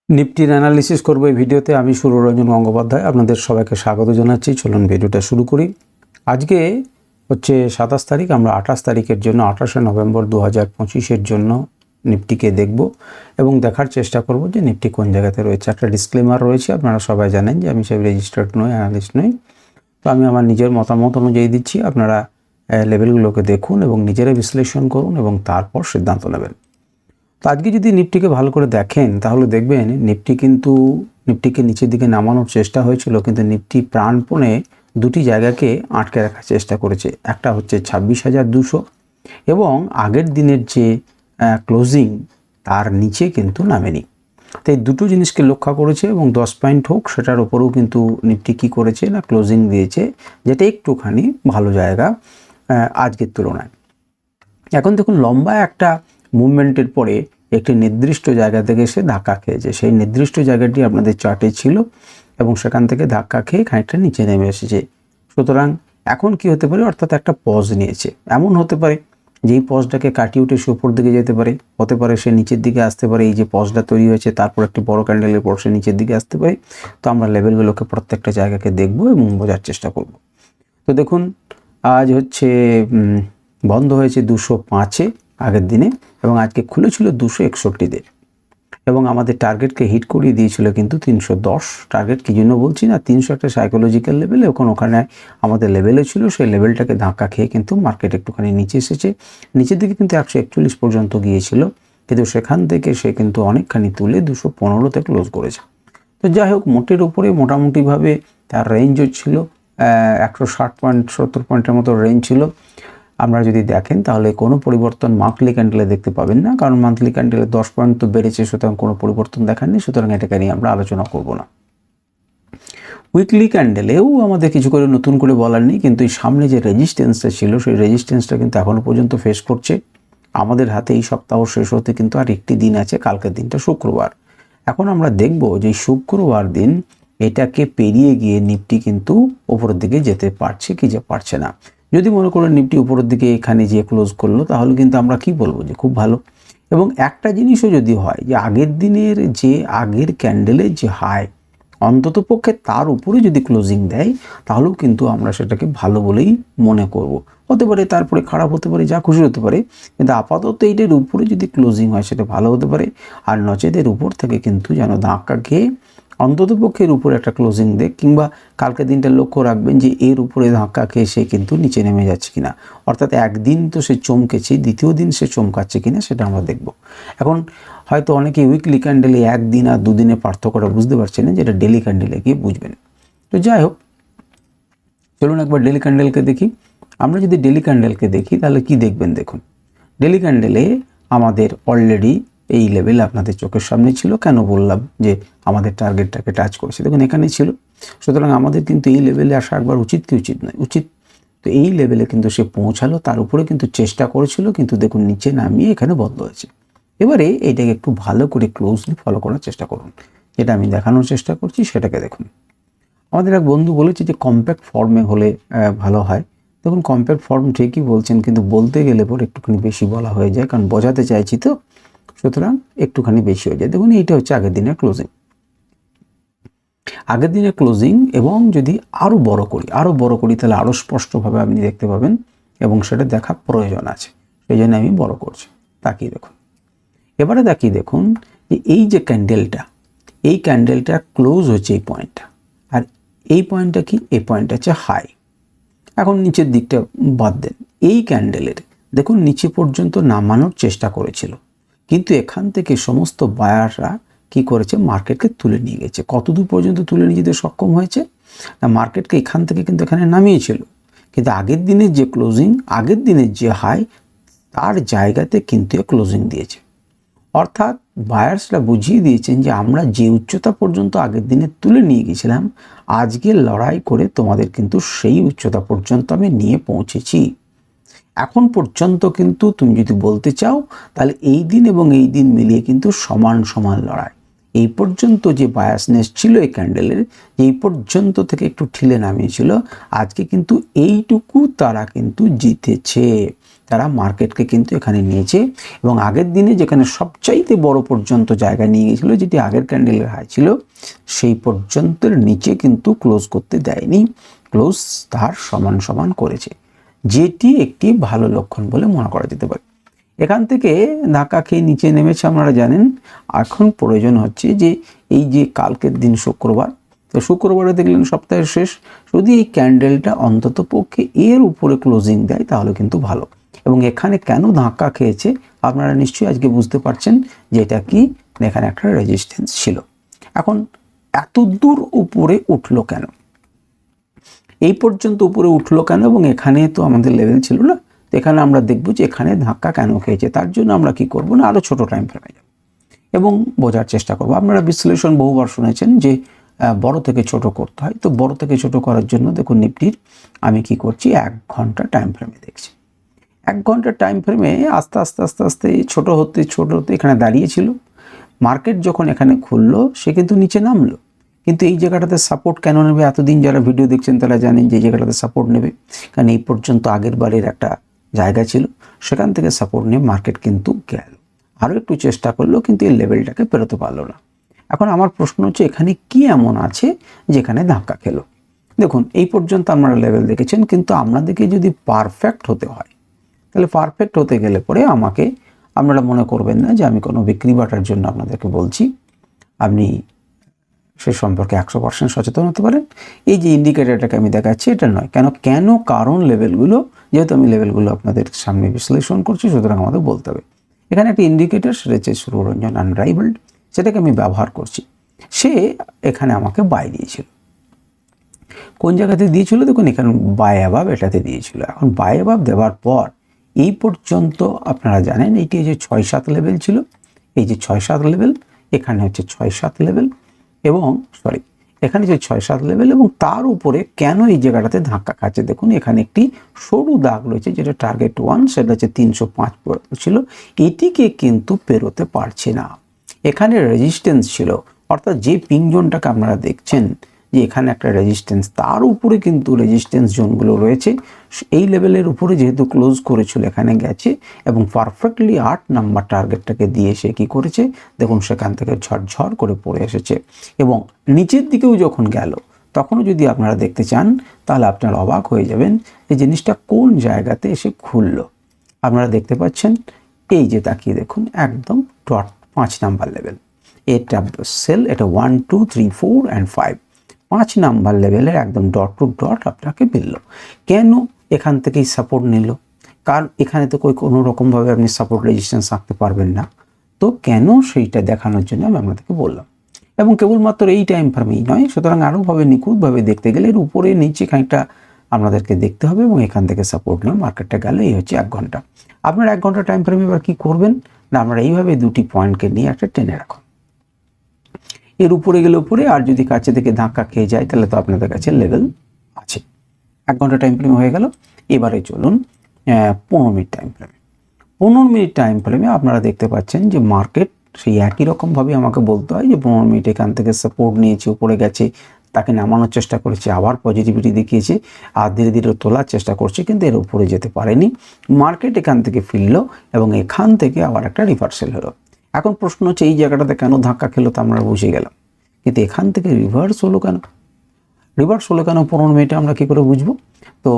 নিফটির analysis করব এই ভিডিওতে। আমি সুররঞ্জন গঙ্গোপাধ্যায় আপনাদের সবাইকে স্বাগত জানাচ্ছি। চলুন ভিডিওটা শুরু করি। আজকে হচ্ছে 27 তারিখ, আমরা 28 তারিখের জন্য 28শে নভেম্বর 2025-এর জন্য নিফটিকে দেখব এবং দেখার চেষ্টা করব যে নিফটি কোন জায়গাতে রয়েছে। একটা ডিসক্লেমার রয়েছে, আপনারা সবাই জানেন যে আমি সব রেজিস্টার্ড নই, অ্যানালিস্ট নই, তো আমি আমার নিজের মতামত অনুযায়ী দিচ্ছি। আপনারা লেভেলগুলোকে দেখুন এবং নিজেরা বিশ্লেষণ করুন এবং তারপর সিদ্ধান্ত নেবেন। তো আজকে যদি নিফটিকে ভালো করে দেখেন তাহলে দেখবেন নিফটিকে নিচের দিকে নামানোর চেষ্টা হয়েছিল, কিন্তু নিফটি প্রাণপণে দুটি জায়গাকে আটকে রাখার চেষ্টা করেছে। একটা হচ্ছে 26,200 এবং আগের দিনের যে ক্লোজিং তার নিচে কিন্তু নামেনি। তো এই দুটো জিনিসকে লক্ষ্য করেছে এবং 10 পয়েন্ট হোক সেটার উপরেও কিন্তু নিফটি কী করেছে না ক্লোজিং দিয়েছে, যেটা একটুখানি ভালো জায়গা আজকের তুলনায়। এখন দেখুন, লম্বা একটা মুভমেন্টের পরে একটি নির্দিষ্ট জায়গা থেকে সে ধাক্কা খেয়েছে। সেই নির্দিষ্ট জায়গাটি আপনাদের চার্টে ছিল এবং সেখান থেকে ধাক্কা খেয়ে খানিকটা নিচে নেমে এসেছে। সুতরাং এখন কি হতে পারে, অর্থাৎ একটা পজ নিয়েছে। এমন হতে পারে যে এই পজটাকে কাটিয়ে উঠে সে উপর দিকে যেতে পারে, হতে পারে সে নিচের দিকে আসতে পারে। এই যে পজটা তৈরি হয়েছে তারপর একটি বড় ক্যান্ডেলের পর সে নিচের দিকে আসতে পারে। তো আমরা লেভেলগুলোকে প্রত্যেকটা জায়গাকে দেখব এবং বোঝার চেষ্টা করব। তো দেখুন, আজ হচ্ছে বন্ধ হয়েছে 205-এ আগের দিনে এবং আজকে খুলেছিল 261-তে এবং আমাদের টার্গেটকে হিট করিয়ে দিয়েছিল কিন্তু 310। টার্গেট কী জন্য বলছি না, 300 একটা সাইকোলজিক্যাল লেভেল, ওখানে আমাদের লেভেলে ছিল। সেই লেভেলটাকে ধাক্কা খেয়ে কিন্তু মার্কেট একটুখানি নিচে এসেছে। নিচের দিকে কিন্তু 141 পর্যন্ত গিয়েছিল, কিন্তু সেখান থেকে সে কিন্তু অনেকখানি তুলে 215-তে ক্লোজ করেছে। তো যাই হোক, মোটের উপরে মোটামুটিভাবে তার রেঞ্জও ছিল 160 পয়েন্ট 70 পয়েন্টের মতো রেঞ্জ ছিল। আমরা যদি দেখেন তাহলে কোনো পরিবর্তন মান্থলি ক্যান্ডেলে দেখতে পাবেন না, কারণ মান্থলি ক্যান্ডেলে 10 পয়েন্ট তো বেড়েছে, সুতরাং কোনো পরিবর্তন দেখাননি। সুতরাং এটাকে নিয়ে আমরা আলোচনা করব না। উইকলি ক্যান্ডেলেও আমাদের কিছু করে নতুন করে বলার নেই, কিন্তু এই সামনে যে রেজিস্ট্যান্সটা ছিল সেই রেজিস্ট্যান্সটা কিন্তু এখনও পর্যন্ত ফেস করছে। আমাদের হাতে এই সপ্তাহ শেষ হতে কিন্তু আর একটি দিন আছে, কালকের দিনটা শুক্রবার। এখন আমরা দেখব যে শুক্রবার দিন এটাকে পেরিয়ে গিয়ে নিফটি কিন্তু উপরের দিকে যেতে পারছে কি যে পারছে না। যদি মনে করেন নিফটি উপরের দিকে এখানে যে ক্লোজ করলো, তাহলে কিন্তু আমরা কি বলবো যে খুব ভালো। এবং একটা জিনিসও যদি হয় যে আগের ক্যান্ডেলের যে হাই, অন্তত পক্ষে তার উপরে যদি ক্লোজিং দেয় তাহলেও কিন্তু আমরা সেটাকে ভালো বলেই মনে করব। হতে পারে তারপরে খারাপ হতে পারে, যা খুশি হতে পারে, কিন্তু আপাতত এইটার উপরে যদি ক্লোজিং হয় সেটা ভালো হতে পারে। আর নচেতের উপর থেকে কিন্তু যেন ধাক্কা খেয়ে অন্তত পক্ষের উপরে একটা ক্লোজিং দেখ, কিংবা কালকে দিনটা লক্ষ্য রাখবেন যে এর উপরে ধাক্কা খেয়ে সে কিন্তু নিচে নেমে যাচ্ছে কিনা। অর্থাৎ একদিন তো সে চমকেছে, দ্বিতীয় দিন সে চমকাচ্ছে কিনা সেটা আমরা দেখব। এখন হয়তো অনেকে উইকলি ক্যান্ডেলে একদিন আর দুদিনে পার্থক্যটা বুঝতে পারছেন না, যেটা ডেলি ক্যান্ডেলে গিয়ে বুঝবেন। তো যাই হোক, চলুন একবার ডেলি ক্যান্ডেলকে দেখি। আমরা যদি ডেলি ক্যান্ডেলকে দেখি তাহলে কি দেখবেন, দেখুন ডেলি ক্যান্ডেলে আমাদের অলরেডি এই লেভেল আপনাদের চোখের সামনে ছিল। কেন বললাম যে আমাদের টার্গেটটাকে টাচ করেছে, দেখুন এখানে ছিল। সুতরাং আমাদের কিন্তু এই লেভেলে আসা একবার উচিত কি উচিত নয়, উচিত। তো এই লেভেলে কিন্তু সে পৌঁছালো, তার উপরে কিন্তু চেষ্টা করেছিল, কিন্তু দেখুন নিচে নামিয়ে এখানে বন্ধ হয়েছে। এবারে এইটাকে একটু ভালো করে ক্লোজলি ফলো করার চেষ্টা করুন। যেটা আমি দেখানোর চেষ্টা করছি সেটাকে দেখুন। আমাদের এক বন্ধু বলেছে যে কম্প্যাক্ট ফর্মে হলে ভালো হয়। দেখুন, কম্প্যাক্ট ফর্ম ঠিকই বলছেন, কিন্তু বলতে গেলে পর একটুখানি বেশি বলা হয়ে যায়, কারণ বোঝাতে চাইছি তো, সুতরাং একটুখানি বেশি হয়ে যায়। দেখুন, এইটা হচ্ছে আগের দিনের ক্লোজিং। আগের দিনের ক্লোজিং, এবং যদি আরও বড় করি তাহলে আরও স্পষ্টভাবে আপনি দেখতে পাবেন এবং সেটা দেখা প্রয়োজন আছে, সেই জন্য আমি বড় করছি। তাকিয়ে দেখুন, এবারে তাকিয়ে দেখুন যে এই যে এই ক্যান্ডেলটা ক্লোজ হচ্ছে এই পয়েন্টটা, আর এই পয়েন্টটা কি, এই পয়েন্টটা হচ্ছে হাই। এখন নিচের দিকটা বাদ দেন, এই ক্যান্ডেলের দেখুন নিচে পর্যন্ত নামানোর চেষ্টা করেছিল, কিন্তু এখান থেকে সমস্ত বায়াররা কি করেছে, মার্কেটকে তুলে নিয়ে গেছে। কতদূর পর্যন্ত তুলে নিয়ে যেতে সক্ষম হয়েছে না, মার্কেটকে এখান থেকে কিন্তু এখানে নামিয়েছিল, কিন্তু আগের দিনের যে ক্লোজিং, আগের দিনের যে হাই, তার জায়গাতে কিন্তু ক্লোজিং দিয়েছে। অর্থাৎ বায়ার্সরা বুঝিয়ে দিয়েছেন যে আমরা যে উচ্চতা পর্যন্ত আগের দিনে তুলে নিয়ে গেছিলাম, আজকে লড়াই করে তোমাদের কিন্তু সেই উচ্চতা পর্যন্ত আমি নিয়ে পৌঁছেছি। এখন পর্যন্ত কিন্তু তুমি যদি বলতে চাও তাহলে এই দিন এবং এই দিন মিলিয়ে কিন্তু সমান সমান লড়াই। এই পর্যন্ত যে বায়াসনেস ছিল এই ক্যান্ডেলের, এই পর্যন্ত থেকে একটু ঠিলে নামিয়েছিল, আজকে কিন্তু এইটুকু তারা কিন্তু জিতেছে। তারা মার্কেটকে কিন্তু এখানে নিয়েছে এবং আগের দিনে যেখানে সবচাইতে বড় পর্যন্ত জায়গা নিয়ে গিয়েছিল, যেটি আগের ক্যান্ডেলের হাই ছিল, সেই পর্যন্তের নিচে কিন্তু ক্লোজ করতে দেয়নি, ক্লোজ তার সমান সমান করেছে, যেটি একটি ভালো লক্ষণ বলে মনে করা যেতে পারে। এখান থেকে ধাক্কা খেয়ে নিচে নেমেছে আপনারা জানেন। এখন প্রয়োজন হচ্ছে যে এই যে কালকের দিন শুক্রবার, তো শুক্রবারে দেখলেন সপ্তাহের শেষ, যদি এই ক্যান্ডেলটা অন্তত পক্ষে এর উপরে ক্লোজিং দেয় তাহলে কিন্তু ভালো। এবং এখানে কেন ধাক্কা খেয়েছে আপনারা নিশ্চয়ই আজকে বুঝতে পারছেন যে এটা কি, এখানে একটা রেজিস্ট্যান্স ছিল। এখন এত দূর উপরে উঠলো কেন, এই পর্যন্ত উপরে উঠলো কেন, এবং এখানে তো আমাদের লেভেল ছিল না, তো এখানে আমরা দেখব যে এখানে ধাক্কা কেন খেয়েছে। তার জন্য আমরা কি করব না, আরও ছোটো টাইম ফ্রেমে যাব এবং বোঝার চেষ্টা করব। আপনারা বিশ্লেষণ বহুবার শুনেছেন যে বড় থেকে ছোট করতে হয়, তো বড় থেকে ছোট করার জন্য দেখুন নিফটির আমি কি করছি, 1 ঘন্টা টাইম ফ্রেমে দেখছি। 1 ঘন্টা টাইম ফ্রেমে আস্তে আস্তে আস্তে আস্তে ছোট হতে এখানে দাঁড়িয়েছিল। মার্কেট যখন এখানে খুললো সে কিন্তু নিচে নামলো, কিন্তু এই জায়গাটাতে সাপোর্ট কেন নেবে, এতদিন যারা ভিডিও দেখছেন তারা জানেন যে এই জায়গাটাতে সাপোর্ট নেবে, কারণ এই পর্যন্ত আগের বারের একটা জায়গা ছিল, সেখান থেকে সাপোর্ট নিয়ে মার্কেট কিন্তু গেল, আরও একটু চেষ্টা করলো কিন্তু এই লেভেলটাকে পেরোতে পারলো না। এখন আমার প্রশ্ন হচ্ছে এখানে কি এমন আছে যেখানে ধাক্কা খেলো। দেখুন এই পর্যন্ত আপনারা লেভেল দেখেছেন, কিন্তু আপনাদেরকে যদি পারফেক্ট হতে হয়, তাহলে পারফেক্ট হতে গেলে পরে আমাকে, আপনারা মনে করবেন না যে আমি কোনো বিক্রি বাটার জন্য আপনাদেরকে বলছি, আপনি সে সম্পর্কে 100% সচেতন হতে পারেন। এই যে ইন্ডিকেটারটাকে আমি দেখাচ্ছি এটা নয়, কেন কারণ লেভেলগুলো, যেহেতু আমি লেভেলগুলো আপনাদের সামনে বিশ্লেষণ করছি সুতরাং আমাদের বলতে হবে। এখানে একটা ইন্ডিকেটার, সেটা হচ্ছে সুররঞ্জন আনরাইভেলড, সেটাকে আমি ব্যবহার করছি। সে এখানে আমাকে বাই দিয়েছিল, কোন জায়গাতে দিয়েছিল দেখুন, এখানে বাই অ্যাবাভ এটাতে দিয়েছিল। এখন বাই অ্যাবাভ দেওয়ার পর এই পর্যন্ত আপনারা জানেন এইটি যে 6-7 লেভেল ছিল, এই যে 6-7 লেভেল, এখানে হচ্ছে 6-7 লেভেল, এবং এখানে যে 6-7 লেভেল, এবং তার উপরে কেন এই জায়গাটাতে ধাক্কা খাচ্ছে দেখুন, এখানে একটি সরু দাগ রয়েছে যেটা টার্গেট 1, সেটা হচ্ছে 305 ছিল, এটিকে কিন্তু পেরোতে পারছে না। এখানে রেজিস্ট্যান্স ছিল, অর্থাৎ যে পিঙ্ক জোনটাকে আপনারা দেখছেন যে এখানে একটা রেজিস্ট্যান্স, তার উপরে কিন্তু রেজিস্ট্যান্স জোনগুলো রয়েছে, এই লেভেলের উপরে যেহেতু ক্লোজ করেছিল এখানে গেছে এবং পারফেক্টলি 8 নাম্বার টার্গেটটাকে দিয়ে সে কী করেছে দেখুন, সেখান থেকে ঝরঝর করে পড়ে এসেছে এবং নিচের দিকেও যখন গেল তখনও যদি আপনারা দেখতে চান তাহলে আপনারা অবাক হয়ে যাবেন এই জিনিসটা কোন জায়গাতে এসে খুললো। আপনারা দেখতে পাচ্ছেন এই যে তাকিয়ে দেখুন একদম ডট 5 নাম্বার লেভেল, এটা সেল, এটা 1 2 3 4 and 5, 5 নাম্বার লেভেলের একদম ডট টু ডট আপনাকে মিলল। কেন এখান থেকেই সাপোর্ট নিল? কারণ এখানে তো কোনো রকমভাবে আপনি সাপোর্ট রেজিস্ট্যান্স আঁকতে পারবেন না, তো কেন সেইটা দেখানোর জন্য আমি আপনাদেরকে বললাম। এবং কেবলমাত্র এই টাইম ফ্রেমেই নয়, সুতরাং আরোভাবে নিখুঁতভাবে দেখতে গেলে এর উপরে নিচে খানিকটা আপনাদেরকে দেখতে হবে এবং এখান থেকে সাপোর্ট নিয়ে মার্কেটটা গেলে এই হচ্ছে 1 ঘন্টা। আপনার 1 ঘন্টা টাইম ফ্রেমে এবার কী করবেন না, আপনারা এইভাবে দুটি পয়েন্টকে নিয়ে একটা টেনে রাখুন, এর উপরে গেলে উপরে, আর যদি কাছে থেকে ধাক্কা খেয়ে যায় তাহলে তো আপনাদের কাছে লেভেল আছে। 1 ঘন্টা টাইম ফ্রেম হয়ে গেল। এবারে চলুন 15 মিনিট টাইম ফ্রেমে। 15 মিনিট টাইম ফ্রেমে আপনারা দেখতে পাচ্ছেন যে মার্কেট সেই একই রকমভাবে আমাকে বলতে হয় যে 15 মিনিট এখান থেকে সাপোর্ট নিয়েছে, উপরে গেছে, তাকে নামানোর চেষ্টা করেছে, আবার পজিটিভিটি দেখিয়েছে, আর ধীরে ধীরে তোলার চেষ্টা করছে, কিন্তু এর উপরে যেতে পারেনি। মার্কেট এখান থেকে ফিরল এবং এখান থেকে আবার একটা রিভার্সাল হলো। এখন প্রশ্ন হচ্ছে এই জায়গাটাতে কেন ধাক্কা খেলো, তা আমরা বুঝে গেলাম, কিন্তু এখান থেকে রিভার্স হলো কেন? 15 মিনিটে আমরা কী করে বুঝবো? তো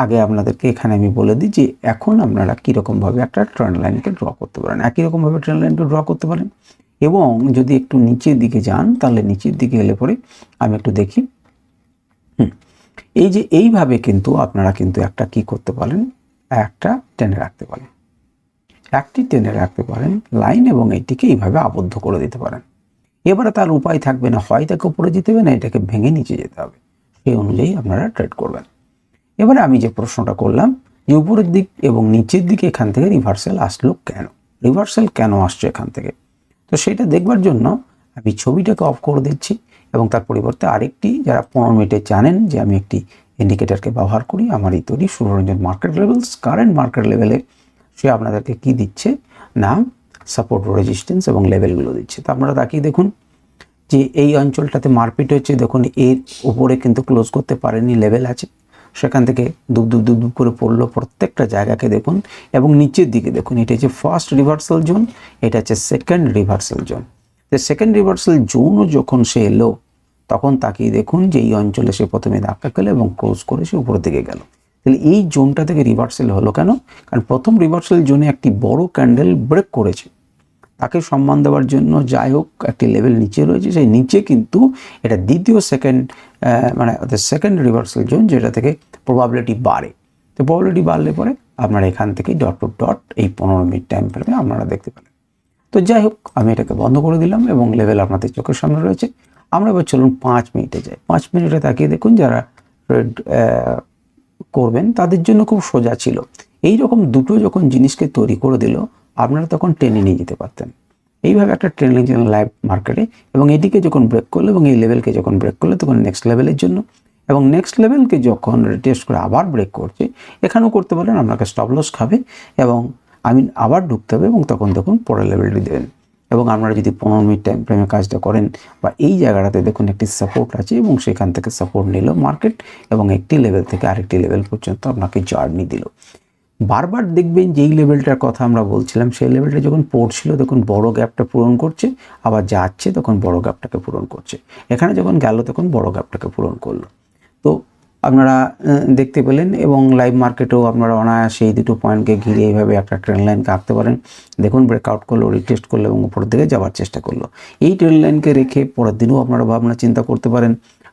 আগে আপনাদেরকে এখানে আমি বলে দিই যে এখন আপনারা কীরকমভাবে একটা ট্রেন্ড লাইনকে ড্র করতে পারেন, একই রকমভাবে ট্রেন্ড লাইনকে ড্র করতে পারেন। এবং যদি একটু নিচের দিকে যান তাহলে নিচের দিকে এলে পরে আমি একটু দেখি, এই যে এইভাবে কিন্তু আপনারা কিন্তু একটা কি করতে পারেন, একটা টেনে রাখতে পারেন, একটি টেনে রাখতে পারেন লাইন, এবং এইটিকে এইভাবে আবদ্ধ করে দিতে পারেন। এবারে তার উপায় থাকবে না, হয় তাকে উপরে যেতে হবে না এটাকে ভেঙে নিচে যেতে হবে, সেই অনুযায়ী আপনারা ট্রেড করবেন। এবারে আমি যে প্রশ্নটা করলাম যে উপরের দিক এবং নিচের দিকে এখান থেকে রিভার্সাল আসলো কেন, রিভার্সাল কেন আসছে এখান থেকে, তো সেটা দেখবার জন্য আমি ছবিটাকে অফ করে দিচ্ছি এবং তার পরিবর্তে আরেকটি, যারা 15 মিনিটে জানেন যে আমি একটি ইন্ডিকেটারকে ব্যবহার করি, আমার এই তৈরি Suranjan market levels, current market লেভেলে সে আপনাদেরকে কি দিচ্ছে না, সাপোর্ট, রেজিস্ট্যান্স এবং লেভেলগুলো দিচ্ছে। তো আপনারা তাকিয়ে দেখুন যে এই অঞ্চলটাতে মারপিট হচ্ছে, দেখুন এর উপরে কিন্তু ক্লোজ করতে পারেনি, লেভেল আছে, সেখান থেকে দুব দুব দুব দুব করে পড়লো প্রত্যেকটা জায়গাকে দেখুন এবং নিচের দিকে দেখুন, এটা হচ্ছে ফার্স্ট রিভার্সাল জোন, এটা হচ্ছে সেকেন্ড রিভার্সাল জোন। তো সেকেন্ড রিভার্সাল জোনও যখন সে এলো তখন তাকিয়ে দেখুন যে এই অঞ্চলে সে প্রথমে ধাক্কা খেলো এবং ক্লোজ করে সে উপরের দিকে গেল। তাহলে এই জোনটা থেকে রিভার্সাল হলো কেন? কারণ প্রথম রিভার্সাল জোনে একটি বড় ক্যান্ডেল ব্রেক করেছে, তাকে সম্মান দেওয়ার জন্য যাই হোক একটি লেভেল নিচে রয়েছে, সেই নিচে কিন্তু এটা দ্বিতীয় মানে সেকেন্ড রিভার্সাল জোন, যেটা থেকে প্রবাবিলিটি বাড়ে। তো প্রবাবিলিটি বাড়লে পরে আপনারা এখান থেকে ডট টু ডট এই 15 মিনিট টাইম ফ্রেমে আপনারা দেখতে পেলেন। তো যাই হোক আমি এটাকে বন্ধ করে দিলাম এবং লেভেল আপনাদের চোখের সামনে রয়েছে। আমরা এবার চলুন 5 মিনিটে যাই। 5 মিনিটে তাকিয়ে দেখুন যারা ট্রেড করবেন তাদের জন্য খুব সোজা ছিল। এই রকম দুটো যখন জিনিসকে তৈরি করে দিল, আপনারা তখন টেনে নিয়ে যেতে পারতেন। এইভাবে একটা ট্রেন নিয়েছিলেন লাইভ মার্কেটে, এবং এটিকে যখন ব্রেক করলো এবং এই লেভেলকে যখন ব্রেক করলো তখন নেক্সট লেভেলের জন্য, এবং নেক্সট লেভেলকে যখন রিটেস্ট করে আবার ব্রেক করছে, এখানেও করতে পারেন, আপনাকে স্টপ লস খাবে এবং আবার ঢুকতে হবে এবং তখন দেখুন পরের লেভেলটি দেবেন। এবং আপনারা যদি 15 মিনিট টাইম ফ্রেমে কাজটা করেন বা এই জায়গাটাতে দেখুন একটি সাপোর্ট আছে এবং সেখান থেকে সাপোর্ট নিল মার্কেট এবং একটি লেভেল থেকে আরেকটি লেভেল পর্যন্ত আপনাকে জার্নি দিল। বারবার দেখবেন যেই লেভেলটার কথা আমরা বলছিলাম সেই লেভেলটা যখন পড়ছিল দেখুন বড় গ্যাপটা পূরণ করছে, আবার যাচ্ছে তখন বড় গ্যাপটাকে পূরণ করছে, এখানে যখন গেল তখন বড় গ্যাপটাকে পূরণ করলো। তো আপনারা দেখতে পেলেন এবং লাইভ মার্কেটেও আপনারা অনায়াসে এই দুটো পয়েন্টকে ঘিরে এইভাবে একটা ট্রেন লাইনকে আঁকতে পারেন। দেখুন ব্রেকআউট করলো, রিটেস্ট করলো এবং উপরের দিকে যাওয়ার চেষ্টা করলো। এই ট্রেন লাইনকে রেখে পরের দিনও আপনারা ভাবনা চিন্তা করতে পারেন,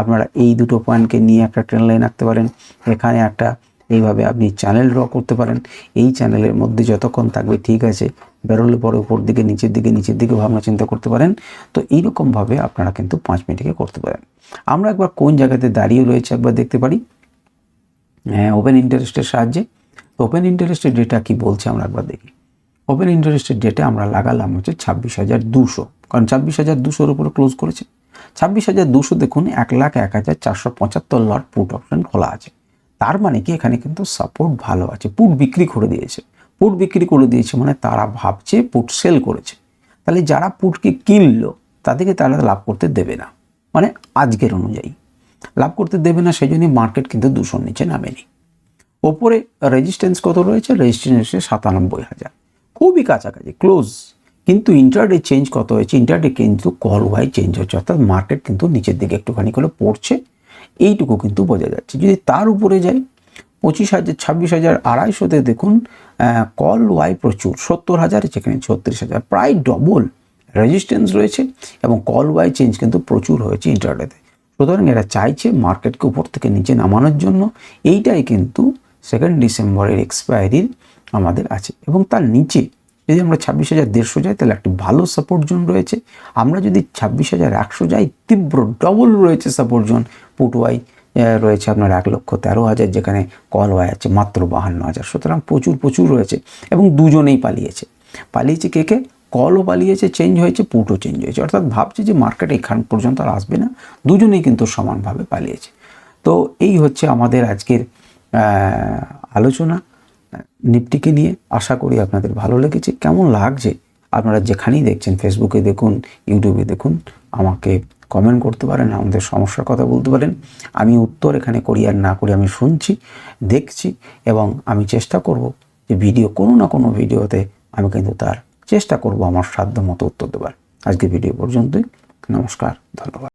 আপনারা এই দুটো পয়েন্টকে নিয়ে একটা ট্রেন লাইন আঁকতে পারেন। এখানে একটা এইভাবে আপনি চ্যানেল ড্র করতে পারেন, এই চ্যানেলের মধ্যে যতক্ষণ থাকবে ঠিক আছে, বেরোলে পরে উপর দিকে নিচের দিকে ভাবনা চিন্তা করতে পারেন। তো এইরকমভাবে আপনারা কিন্তু 5 মিনিটে করতে পারেন। আমরা একবার কোন জায়গাতে দাঁড়িয়ে রয়েছে একবার দেখতে পারি, ওপেন ইন্টারেস্টের সাহায্যে। তো ওপেন ইন্টারেস্টের ডেটা কি বলছে আমরা একবার দেখি। ওপেন ইন্টারেস্টের ডেটা আমরা লাগালাম হচ্ছে 26,200, কারণ 26,200 উপরে ক্লোজ করেছে। 26,200 দেখুন 1,01,475 লট পুট অপশন খোলা আছে, তার মানে কি এখানে কিন্তু সাপোর্ট ভালো আছে। পুট বিক্রি করে দিয়েছে মানে তারা ভাবছে পুট সেল করেছে। তাহলে যারা পুটকে কিনলো তাদেরকে তারা লাভ করতে দেবে না, মানে আজকের অনুযায়ী লাভ করতে দেবে না, সেই জন্যই মার্কেট কিন্তু 200 নিচে নামেনি। ওপরে রেজিস্ট্যান্স কত রয়েছে? রেজিস্ট্যান্স 97,000, খুবই কাছাকাছি ক্লোজ। কিন্তু ইন্টারডে চেঞ্জ কত হয়েছে? ইন্টারডে কিন্তু কল ওয়াই চেঞ্জ হচ্ছে, অর্থাৎ মার্কেট কিন্তু নিচের দিকে একটুখানি করে পড়ছে, এইটুকু কিন্তু বোঝা যাচ্ছে। যদি তার উপরে যায় 26,250 দেখুন কল ওয়াই প্রচুর 70,000, যেখানে 36,000, প্রায় ডবল রেজিস্ট্যান্স রয়েছে এবং কল ওয়াই চেঞ্জ কিন্তু প্রচুর হয়েছে ইন্টারডেতে। সুতরাং এরা চাইছে মার্কেটকে উপর থেকে নিচে নামানোর জন্য। এইটাই কিন্তু 2 ডিসেম্বরের এক্সপায়ারির আমাদের আছে, এবং তার নিচে যদি আমরা 26,150 যাই তাহলে একটি ভালো সাপোর্ট জোন রয়েছে। আমরা যদি 26,100 যাই তীব্র ডবল রয়েছে সাপোর্ট জোন। পুট ওয়াই রয়েছে আপনার 1,13,000, যেখানে কল ওয়াই আছে মাত্র 52,000। সুতরাং প্রচুর রয়েছে এবং দুজনেই পালিয়েছে কে? কলও পালিয়েছে, চেঞ্জ হয়েছে, পুটও চেঞ্জ হয়েছে, অর্থাৎ ভাবছে যে মার্কেট এখান পর্যন্ত আর আসবে না, দুজনেই কিন্তু সমানভাবে পালিয়েছে। তো এই হচ্ছে আমাদের আজকের আলোচনা নিফটিকে নিয়ে। আশা করি আপনাদের ভালো লেগেছে। কেমন লাগছে আপনারা যেখানেই দেখছেন, ফেসবুকে দেখুন, ইউটিউবে দেখুন, আমাকে কমেন্ট করতে পারেন, আমাদের সমস্যার কথা বলতে পারেন। আমি উত্তর এখানে করি আর না করি আমি শুনছি, দেখছি এবং আমি চেষ্টা করব যে কোনো না কোনো ভিডিওতে আমি কিন্তু তার চেষ্টা করব আমার সাধ্য মতো উত্তর দেবার। আজকে ভিডিও পর্যন্তই। নমস্কার, ধন্যবাদ।